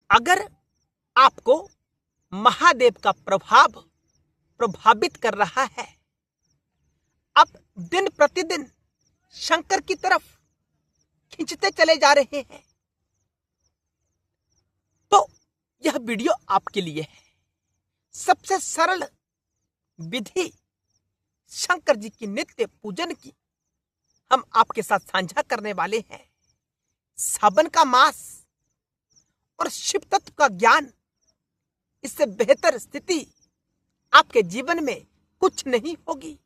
अगर आपको महादेव का प्रभाव प्रभावित कर रहा है, आप दिन प्रतिदिन शंकर की तरफ खींचते चले जा रहे हैं, तो यह वीडियो आपके लिए है। सबसे सरल विधि शंकर जी की नित्य पूजन की हम आपके साथ साझा करने वाले हैं। सावन का मास और शिव तत्व का ज्ञान, इससे बेहतर स्थिति आपके जीवन में कुछ नहीं होगी।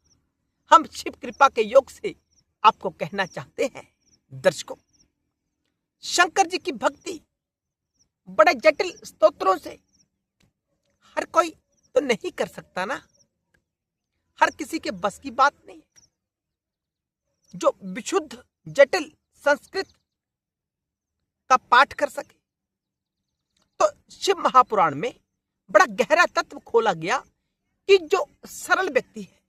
हम शिव कृपा के योग से आपको कहना चाहते हैं। दर्शकों, शंकर जी की भक्ति बड़े जटिल स्तोत्रों से हर कोई तो नहीं कर सकता ना, हर किसी के बस की बात नहीं है। जो विशुद्ध जटिल संस्कृत का पाठ कर सके, तो शिव महापुराण में बड़ा गहरा तत्व खोला गया कि जो सरल व्यक्ति है,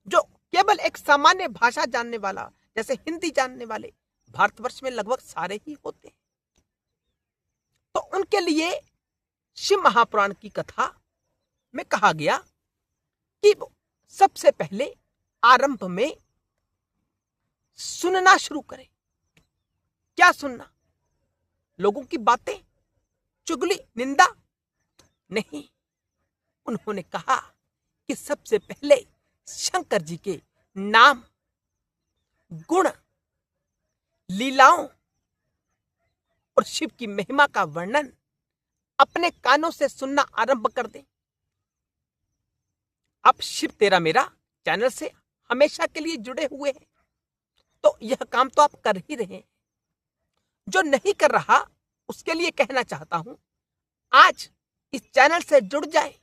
जो केवल एक सामान्य भाषा जानने वाला, जैसे हिंदी जानने वाले भारतवर्ष में लगभग सारे ही होते हैं, तो उनके लिए शिव महापुराण की कथा में कहा गया कि वो सबसे पहले आरंभ में सुनना शुरू करें। क्या सुनना? लोगों की बातें, चुगली, निंदा नहीं। उन्होंने कहा कि सबसे पहले शंकर जी के नाम, गुण, लीलाओं और शिव की महिमा का वर्णन अपने कानों से सुनना आरंभ कर दें। आप शिव तेरा मेरा चैनल से हमेशा के लिए जुड़े हुए हैं, तो यह काम तो आप कर ही रहे हैं। जो नहीं कर रहा, उसके लिए कहना चाहता हूं, आज इस चैनल से जुड़ जाए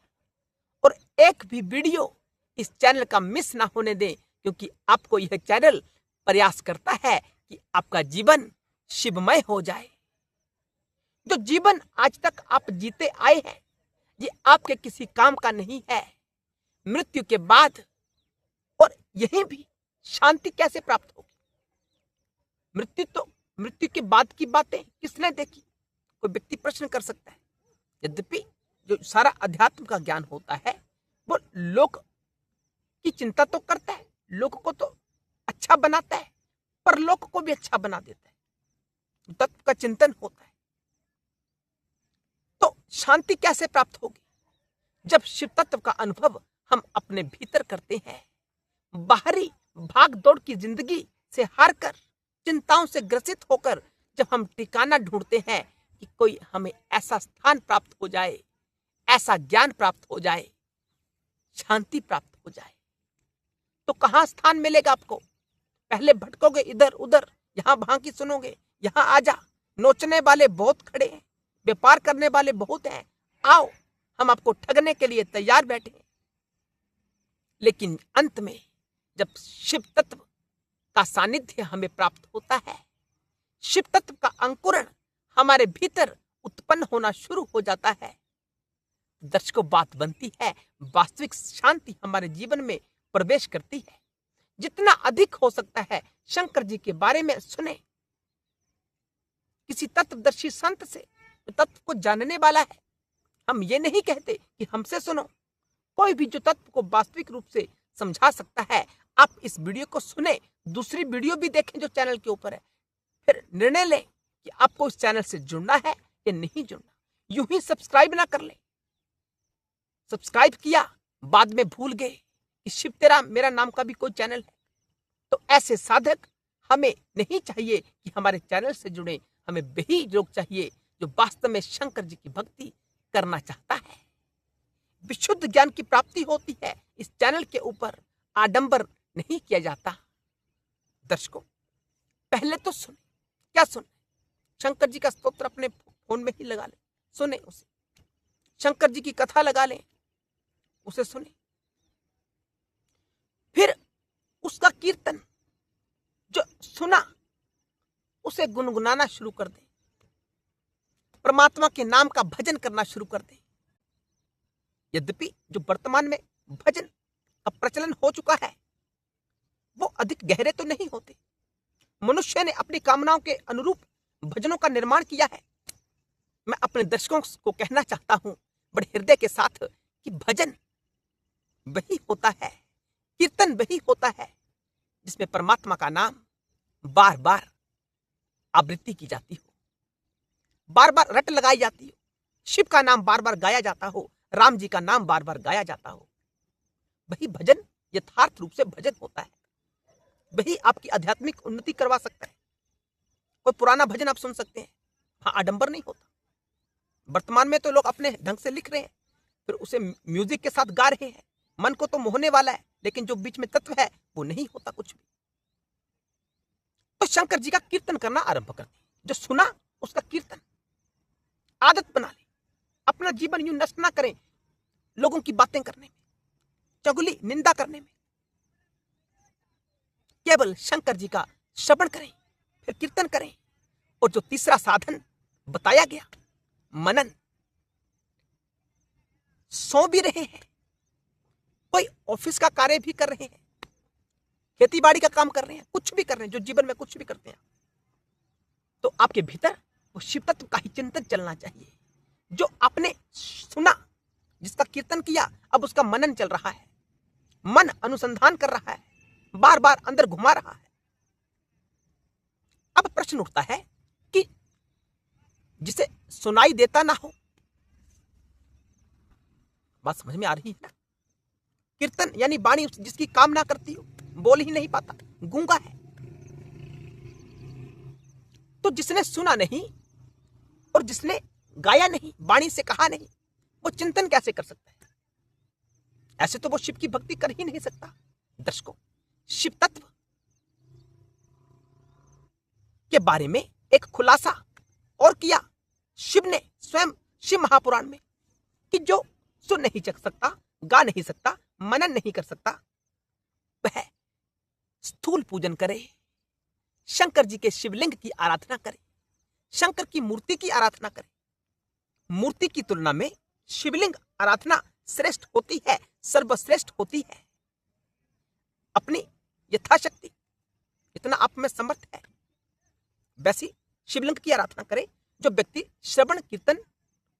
और एक भी वीडियो इस चैनल का मिस ना होने दें, क्योंकि आपको यह चैनल प्रयास करता है कि आपका जीवन शिवमय हो जाए। जो जीवन आज तक आप जीते आए हैं, ये आपके किसी काम का नहीं है। मृत्यु के बाद और यहीं भी शांति कैसे प्राप्त होगी? मृत्यु के बाद की बातें किसने देखी? कोई व्यक्ति प्रश्न कर सकता है। यद्यपि जो सारा अध्यात्म का ज्ञान होता है, वो लोक की चिंता तो करता है, लोक को तो अच्छा बनाता है, पर लोक को भी अच्छा बना देता है। तत्व का चिंतन होता है। तो शांति कैसे प्राप्त होगी? जब शिव तत्व का अनुभव हम अपने भीतर करते हैं। बाहरी भाग दौड़ की जिंदगी से हारकर, चिंताओं से ग्रसित होकर जब हम ठिकाना ढूंढते हैं कि कोई हमें ऐसा स्थान प्राप्त हो जाए, ऐसा ज्ञान प्राप्त हो जाए, शांति प्राप्त हो जाए, तो कहां स्थान मिलेगा आपको? पहले भटकोगे इधर उधर, यहां वहां की सुनोगे। यहां आजा, नोचने वाले बहुत खड़े हैं, व्यापार करने वाले बहुत हैं, आओ हम आपको ठगने के लिए तैयार बैठे हैं। लेकिन अंत में जब शिव तत्व का सानिध्य हमें प्राप्त होता है, शिव तत्व का अंकुरण हमारे भीतर उत्पन्न होना शुरू हो जाता है, दर्शकों बात बनती है, वास्तविक शांति हमारे जीवन में प्रवेश करती है। जितना अधिक हो सकता है शंकर जी के बारे में सुने, किसी तत्वदर्शी संत से, तत्व को जानने वाला है। हम ये नहीं कहते कि हमसे सुनो, कोई भी जो तत्व को वास्तविक रूप से समझा सकता है, आप इस वीडियो को सुने, दूसरी वीडियो भी देखें जो चैनल के ऊपर है, फिर निर्णय लें कि आपको इस चैनल से जुड़ना है या नहीं जुड़ना। यूं ही सब्सक्राइब ना कर ले। सब्सक्राइब किया, बाद में भूल गए कि शिव तेरा मेरा नाम का भी कोई चैनल है, तो ऐसे साधक हमें नहीं चाहिए कि हमारे चैनल से जुड़े। हमें वही लोग चाहिए जो वास्तव में शंकर जी की भक्ति करना चाहता है। विशुद्ध ज्ञान की प्राप्ति होती है। इस चैनल के ऊपर आडंबर नहीं किया जाता। दर्शकों, पहले तो सुने। क्या सुने? शंकर जी का स्तोत्र अपने फोन में ही लगा ले, सुने उसे। शंकर जी की कथा लगा लें, उसे सुने। फिर उसका कीर्तन जो सुना, उसे गुनगुनाना शुरू कर दे। परमात्मा के नाम का भजन करना शुरू कर दे। यद्यपि जो वर्तमान में भजन का प्रचलन हो चुका है, वो अधिक गहरे तो नहीं होते। मनुष्य ने अपनी कामनाओं के अनुरूप भजनों का निर्माण किया है, मैं अपने दर्शकों को कहना चाहता हूं बड़े हृदय के साथ कि भजन वही होता है, कीर्तन वही होता है जिसमें परमात्मा का नाम बार बार आवृत्ति की जाती हो, बार बार रट लगाई जाती हो, शिव का नाम बार बार गाया जाता हो, राम जी का नाम बार बार गाया जाता हो। वही भजन यथार्थ रूप से भजन होता है, वही आपकी आध्यात्मिक उन्नति करवा सकता है। कोई पुराना भजन आप सुन सकते हैं, हाँ, आडंबर नहीं होता। वर्तमान में तो लोग अपने ढंग से लिख रहे हैं, फिर उसे म्यूजिक के साथ गा रहे हैं, मन को तो मोहने वाला है, लेकिन जो बीच में तत्व है वो नहीं होता कुछ भी। तो शंकर जी का कीर्तन करना आरंभ कर दें। जो सुना उसका कीर्तन आदत बना ले। अपना जीवन यूं नष्ट ना करें लोगों की बातें करने में, चगुली निंदा करने में। केवल शंकर जी का श्रवण करें, फिर कीर्तन करें। और जो तीसरा साधन बताया गया, मनन, सो भी रहे हैं, कोई ऑफिस का कार्य भी कर रहे हैं, खेती बाड़ी का काम कर रहे हैं, कुछ भी कर रहे हैं, जो जीवन में कुछ भी करते हैं, तो आपके भीतर वो शिव तत्व का ही चिंतन चलना चाहिए। जो आपने सुना, जिसका कीर्तन किया, अब उसका मनन चल रहा है, मन अनुसंधान कर रहा है, बार बार अंदर घुमा रहा है। अब प्रश्न उठता है कि जिसे सुनाई देता ना हो, बात समझ में आ रही है ना? कीर्तन यानी वाणी जिसकी काम ना करती हो, बोल ही नहीं पाता, गूंगा है। तो जिसने सुना नहीं और जिसने गाया नहीं, वाणी से कहा नहीं, वो चिंतन कैसे कर सकता है? ऐसे तो वो शिव की भक्ति कर ही नहीं सकता। दर्शकों, शिव तत्व के बारे में एक खुलासा और किया शिव ने स्वयं शिव महापुराण में कि जो सुन नहीं सकता, गा नहीं सकता, मनन नहीं कर सकता, वह स्थूल पूजन करे, शंकर जी के शिवलिंग की आराधना करे, शंकर की मूर्ति की आराधना करे। मूर्ति की तुलना में शिवलिंग आराधना श्रेष्ठ होती है, सर्वश्रेष्ठ होती है। अपनी यथाशक्ति इतना आप में समर्थ है, वैसी शिवलिंग की आराधना करे। जो व्यक्ति श्रवण, कीर्तन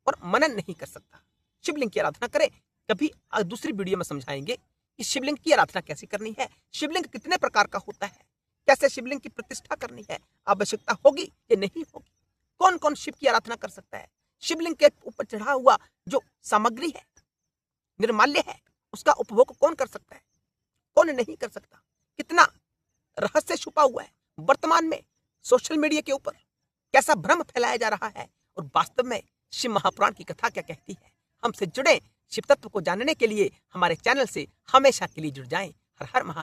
और मनन नहीं कर सकता, शिवलिंग की आराधना करे। कभी दूसरी वीडियो में समझाएंगे कि शिवलिंग की आराधना कैसे करनी है, शिवलिंग कितने प्रकार का होता है, कैसे शिवलिंग की प्रतिष्ठा करनी है, आवश्यकता होगी या नहीं होगी, कौन कौन शिव की आराधना कर सकता है, शिवलिंग के ऊपर चढ़ा हुआ जो सामग्री है, निर्माल्य है, उसका उपभोग कौन कर सकता है, कौन नहीं कर सकता, कितना रहस्य छुपा हुआ है। वर्तमान में सोशल मीडिया के ऊपर कैसा भ्रम फैलाया जा रहा है और वास्तव में शिव महापुराण की कथा क्या कहती है। हमसे जुड़े, शिव तत्व को जानने के लिए हमारे चैनल से हमेशा के लिए जुड़ जाएं। हर हर महा